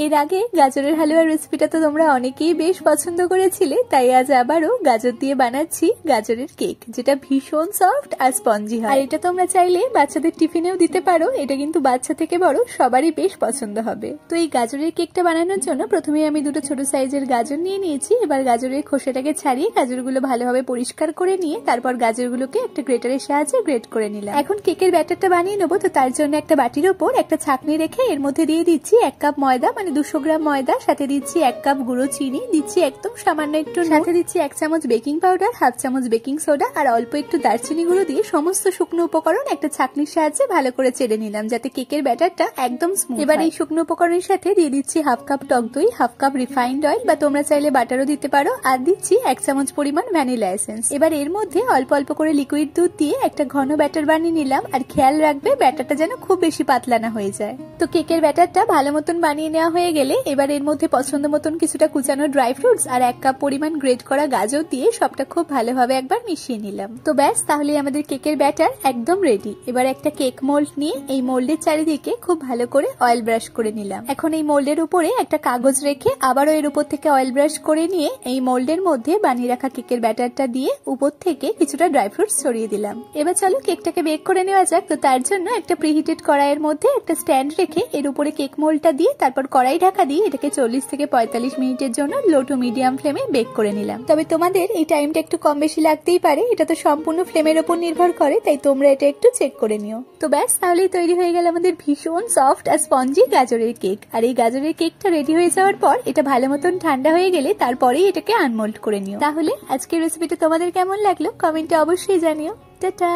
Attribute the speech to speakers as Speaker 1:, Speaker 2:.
Speaker 1: এর আগে গাজরের হালুয়ার রেসিপিটা তো তোমরা অনেকেই বেশ পছন্দ করেছিলে, তাই আজ আবারও গাজর দিয়ে বানাচ্ছি গাজরের কেক, যেটা ভীষণ সফট আর স্পঞ্জি হয়। আর এটা তোমরা চাইলে বাচ্চাদের টিফিনেও দিতে পারো, এটা কিন্তু বাচ্চা থেকে বড় সবারই বেশ পছন্দ হবে। তো এই গাজরের কেকটা বানানোর জন্য প্রথমে আমি দুটো ছোট সাইজের গাজর নিয়ে নিয়েছি। এবার গাজরের খোসাটাকে ছাড়িয়ে গাজরগুলো ভালোভাবে পরিষ্কার করে নিয়ে তারপর গাজরগুলোকে একটা গ্রেটারের সাহায্যে গ্রেট করে নিলাম। এখন কেকের ব্যাটারটা বানিয়ে নেবো, তো তার জন্য একটা বাটির ওপর একটা ছাঁকনি রেখে এর মধ্যে দিয়ে দিচ্ছি 1 কাপ ময়দা, মানে 200 গ্রাম ময়দা, সাথে দিচ্ছি 1 কাপ গুঁড়ো চিনি, দিচ্ছি একদম সামান্য একটু, সাথে দিচ্ছি 1 চামচ বেকিং পাউডার, 1/2 চামচ বেকিং সোডা আর অল্প একটু দারচিনি গুঁড়ো দিয়ে সমস্ত শুকনো উপকরণ একটা ছাঁকনির সাহায্যে ভালো করে চেড়ে নিলাম, যাতে কেকের ব্যাটারটা একদম স্মুথ। এবার এই শুকনো উপকরণের সাথে দিয়ে দিচ্ছি 1/2 কাপ টক দই, 1/2 কাপ রিফাইন্ড অয়েল বা তোমরা চাইলে বাটারও দিতে পারো, আর দিচ্ছি 1 চামচ পরিমাণ ভ্যানিলা এসেন্স। এবার এর মধ্যে অল্প অল্প করে লিকুইড দুধ দিয়ে একটা ঘন ব্যাটার বানিয়ে নিলাম, আর খেয়াল রাখবে ব্যাটারটা যেন খুব বেশি পাতলা না হয়ে যায়। তো কেকের ব্যাটারটা ভালো মতন বানিয়ে নেওয়া হয়ে গেলে এবার এর মধ্যে পছন্দ মতন কিছুটা কুচানো ড্রাই ফ্রুটস আর 1 কাপ পরিমাণ গ্রেট করা গাজর দিয়ে সবটা খুব ভালোভাবে একবার মিশিয়ে নিলাম। তো ব্যাস, তাহলে আমাদের কেকের ব্যাটার একদম রেডি। এবার একটা কেক মোল্ড নিয়ে এই মোল্ডের চারিদিকে খুব ভালো করে অয়েল ব্রাশ করে নিলাম। এখন এই মোল্ডের উপরে একটা কাগজ রেখে আবারও এর উপর থেকে অয়েল ব্রাশ করে নিয়ে এই মোল্ডের মধ্যে বানিয়ে রাখা কেকের ব্যাটারটা দিয়ে উপর থেকে কিছুটা ড্রাই ফ্রুটস ছড়িয়ে দিলাম। এবার চলো কেকটাকে বেক করে নেওয়া যাক। তো তার জন্য একটা প্রিহিটেড কড়াইয়ের মধ্যে একটা স্ট্যান্ড রেখে এর উপরে কেক মোল্ডটা দিয়ে তারপর কড়াই ঢাকা দিয়ে এটাকে 40 থেকে 45 মিনিটের জন্য লো টু মিডিয়াম ফ্লেমে বেক করে নিলাম। তবে তোমাদের এই টাইমটা একটু কম বেশি লাগতেই পারে, এটা তো সম্পূর্ণ ফ্লেমের উপর নির্ভর করে, তাই তোমরা এটা একটু চেক করে নিও। তো ব্যাস, তাহলেই তৈরি হয়ে গেল আমাদের ভীষণ সফট আর স্পঞ্জি গাজরের কেক। আর এই গাজরের কেকটা রেডি হয়ে যাওয়ার পর এটা ভালো মতন ঠান্ডা হয়ে গেলে তারপরেই এটাকে আনমোল্ড করে নিও। তাহলে আজকের রেসিপিটা তোমাদের কেমন লাগলো কমেন্টে অবশ্যই জানিও। টাটা।